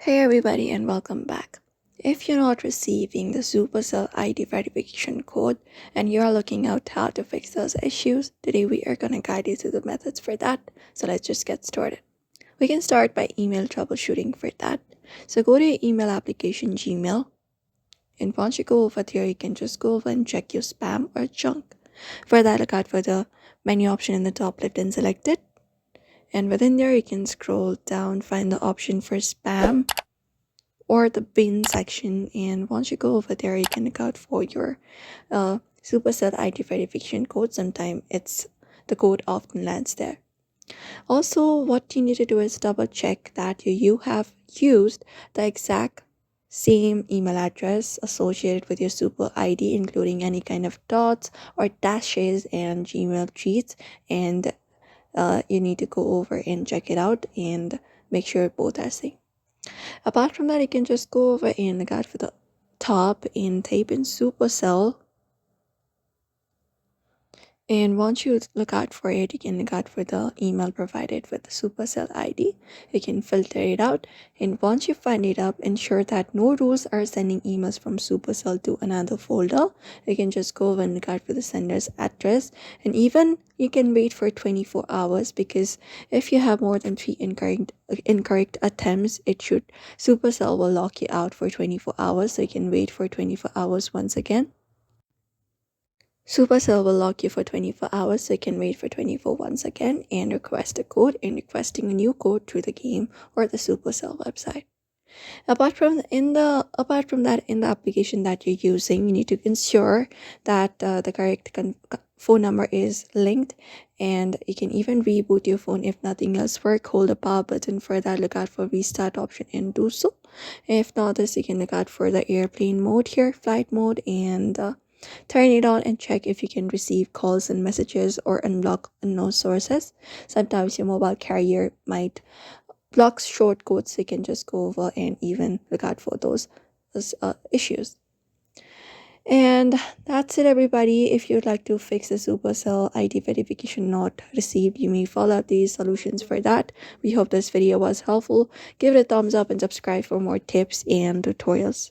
Hey everybody and welcome back. If you're not receiving the Supercell ID verification code and you're looking out how to fix those issues, today we are going to guide you through the methods for that. So let's just get started. We can start by email troubleshooting for that. So go to your email application Gmail, and once you go over there, you can just go over and check your spam or junk. For that, look out for the menu option in the top left and select it. And within there, you can scroll down, find the option for spam or the bin section, and once you go over there you can look out for your Supercell ID verification code. Sometimes it's the code often lands there. Also, what you need to do is double check that you have used the exact same email address associated with your Super ID, including any kind of dots or dashes and Gmail treats, and you need to go over and check it out and make sure both are same. Apart from that, you can just go over and look out for the top and type in Supercell. And once you look out for it, you can look out for the email provided with the Supercell ID. You can filter it out. And once you find it up, ensure that no rules are sending emails from Supercell to another folder. You can just go over and look out for the sender's address. And even you can wait for 24 hours, because if you have more than 3 incorrect attempts, Supercell will lock you out for 24 hours. So you can wait for 24 hours once again. Supercell will lock you for 24 hours, so you can wait for 24 once again and request a code, and requesting a new code through the game or the Supercell website. Apart from that, in the application that you're using, you need to ensure that the correct phone number is linked, and you can even reboot your phone if nothing else works. Hold the power button for that, look out for restart option and do so. If not this, you can look out for the airplane mode here, flight mode, and turn it on and check if you can receive calls and messages or unblock unknown sources. Sometimes your mobile carrier might block short codes, so you can just go over and even look out for those issues. And that's it, everybody. If you'd like to fix the Supercell ID verification not received, you may follow up these solutions for that. We hope this video was helpful. Give it a thumbs up and subscribe for more tips and tutorials.